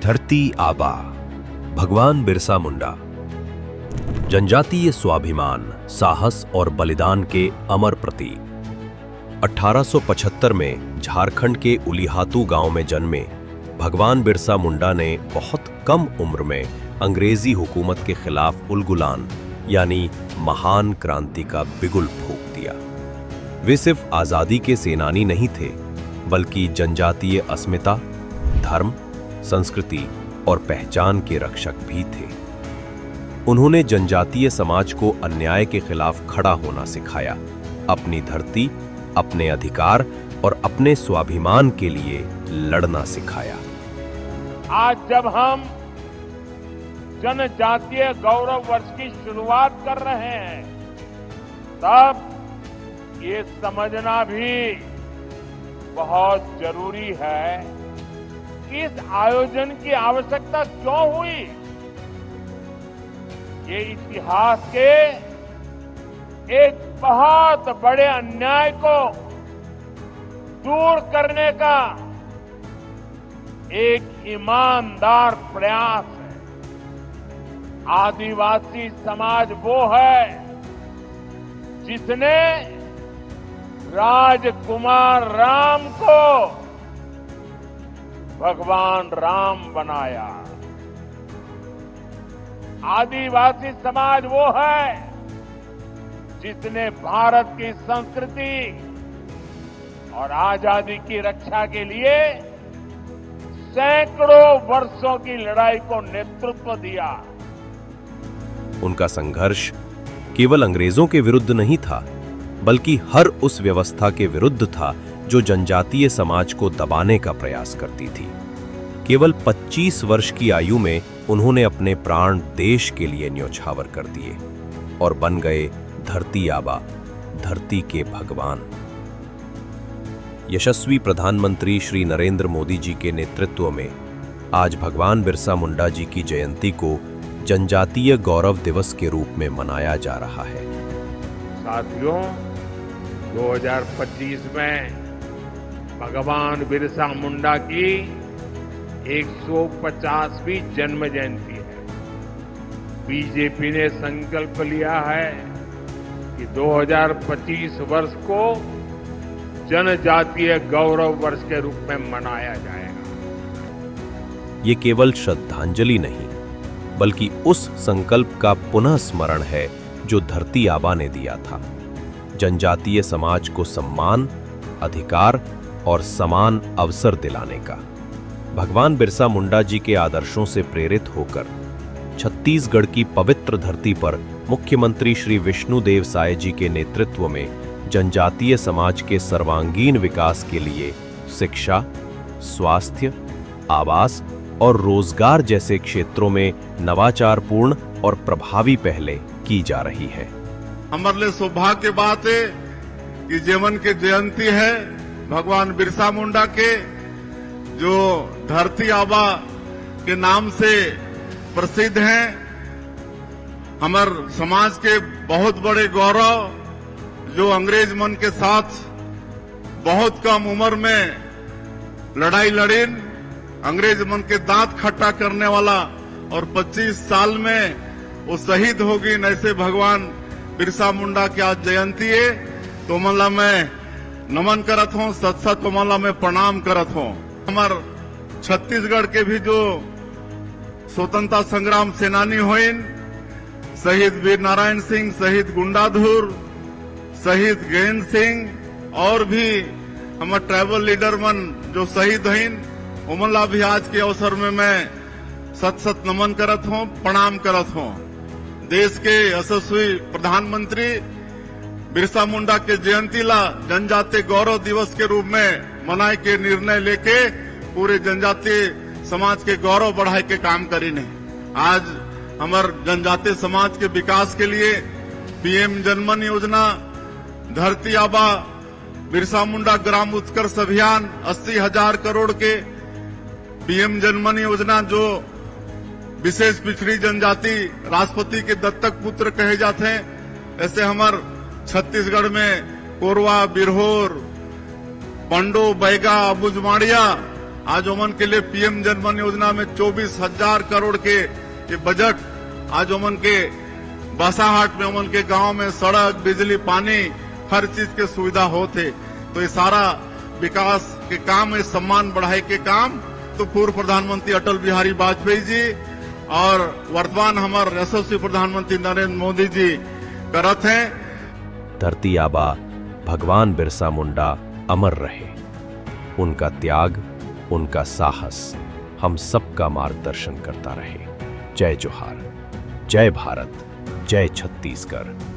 धरती आबा भगवान बिरसा मुंडा जनजातीय स्वाभिमान, साहस और बलिदान के अमर प्रतीक। 1875 में झारखंड के उलीहातू गांव में जन्मे भगवान बिरसा मुंडा ने बहुत कम उम्र में अंग्रेजी हुकूमत के खिलाफ उलगुलान यानी महान क्रांति का बिगुल फूंक दिया। वे सिर्फ आजादी के सेनानी नहीं थे, बल्कि जनजातीय अस्मिता, धर्म, संस्कृति और पहचान के रक्षक भी थे। उन्होंने जनजातीय समाज को अन्याय के खिलाफ खड़ा होना सिखाया, अपनी धरती, अपने अधिकार और अपने स्वाभिमान के लिए लड़ना सिखाया। आज जब हम जनजातीय गौरव वर्ष की शुरुआत कर रहे हैं, तब ये समझना भी बहुत जरूरी है कि इस आयोजन की आवश्यकता क्यों हुई। ये इतिहास के एक बहुत बड़े अन्याय को दूर करने का एक ईमानदार प्रयास है। आदिवासी समाज वो है जिसने राजकुमार राम को भगवान राम बनाया। आदिवासी समाज वो है जिसने भारत की संस्कृति और आजादी की रक्षा के लिए सैकड़ों वर्षों की लड़ाई को नेतृत्व दिया। उनका संघर्ष केवल अंग्रेजों के विरुद्ध नहीं था, बल्कि हर उस व्यवस्था के विरुद्ध था जो जनजातीय समाज को दबाने का प्रयास करती थी। केवल 25 वर्ष की आयु में उन्होंने अपने प्राण देश के लिए न्योछावर कर दिए और बन गए धरती आबा, धरती के भगवान। यशस्वी प्रधानमंत्री श्री नरेंद्र मोदी जी के नेतृत्व में आज भगवान बिरसा मुंडा जी की जयंती को जनजातीय गौरव दिवस के रूप में मनाया जा रहा है। साथियों, 2025 में भगवान बिरसा मुंडा की 150वीं जन्म जयंती है। बीजेपी ने संकल्प लिया है कि 2025 वर्ष को जनजातीय गौरव वर्ष के रूप में मनाया जाएगा। ये केवल श्रद्धांजलि नहीं, बल्कि उस संकल्प का पुनः स्मरण है जो धरती आबा ने दिया था, जनजातीय समाज को सम्मान, अधिकार और समान अवसर दिलाने का। भगवान बिरसा मुंडा जी के आदर्शों से प्रेरित होकर छत्तीसगढ़ की पवित्र धरती पर मुख्यमंत्री श्री विष्णुदेव साय जी के नेतृत्व में जनजातीय समाज के सर्वांगीण विकास के लिए शिक्षा, स्वास्थ्य, आवास और रोजगार जैसे क्षेत्रों में नवाचारपूर्ण और प्रभावी पहलें की जा रही है। हमारे लिए सौभाग्य की बात है कि जीवन की जयंती है भगवान बिरसा मुंडा के, जो धरती आबा के नाम से प्रसिद्ध हैं। हमारे समाज के बहुत बड़े गौरव, जो अंग्रेज मन के साथ बहुत कम उम्र में लड़ाई लड़ीन, अंग्रेज मन के दांत खट्टा करने वाला, और 25 साल में वो शहीद हो गई। ऐसे भगवान बिरसा मुंडा की आज जयंती है, तो मला मैं नमन करत हूँ, सत सत मला मैं प्रणाम करत हूँ। हमार छत्तीसगढ़ के भी जो स्वतंत्रता संग्राम सेनानी हुईन, शहीद वीर नारायण सिंह, शहीद गुंडाधुर, शहीद गजेंद्र सिंह, और भी हमारे ट्राइबल लीडर मन जो शहीद हुईन, उमला भी आज के अवसर में मैं सत सत नमन करत हूँ, प्रणाम करत हूँ। देश के यशस्वी प्रधानमंत्री बिरसा मुंडा के जयंती ला जनजातीय गौरव दिवस के रूप में मनाए के निर्णय लेके पूरे जनजातीय समाज के गौरव बढ़ाए के काम करी ने। आज हमारे जनजातीय समाज के विकास के लिए पीएम जनमन योजना, धरती आबा बिरसा मुंडा ग्राम उत्कर्ष अभियान, 80,000 करोड़ के पीएम जनमन योजना, जो विशेष पिछड़ी जनजाति राष्ट्रपति के दत्तक पुत्र कहे जाते हैं, ऐसे हमारे छत्तीसगढ़ में कोरवा, बिरहोर, पंडो, बैगा, बुजमाड़िया आज ओमन के लिए पीएम जनधन योजना में 24,000 करोड़ के ये बजट आज ओमन के बासाहाट में ओमन के गांव में सड़क, बिजली, पानी हर चीज के सुविधा होते। तो ये सारा विकास के काम, ये सम्मान बढ़ाए के काम तो पूर्व प्रधानमंत्री अटल बिहारी वाजपेयी जी और वर्तमान हमारे यशस्वी प्रधानमंत्री नरेंद्र मोदी जी करत हैं। धरती आबा भगवान बिरसा मुंडा अमर रहे। उनका त्याग, उनका साहस हम सबका मार्गदर्शन करता रहे। जय जोहार, जय भारत, जय छत्तीसगढ़।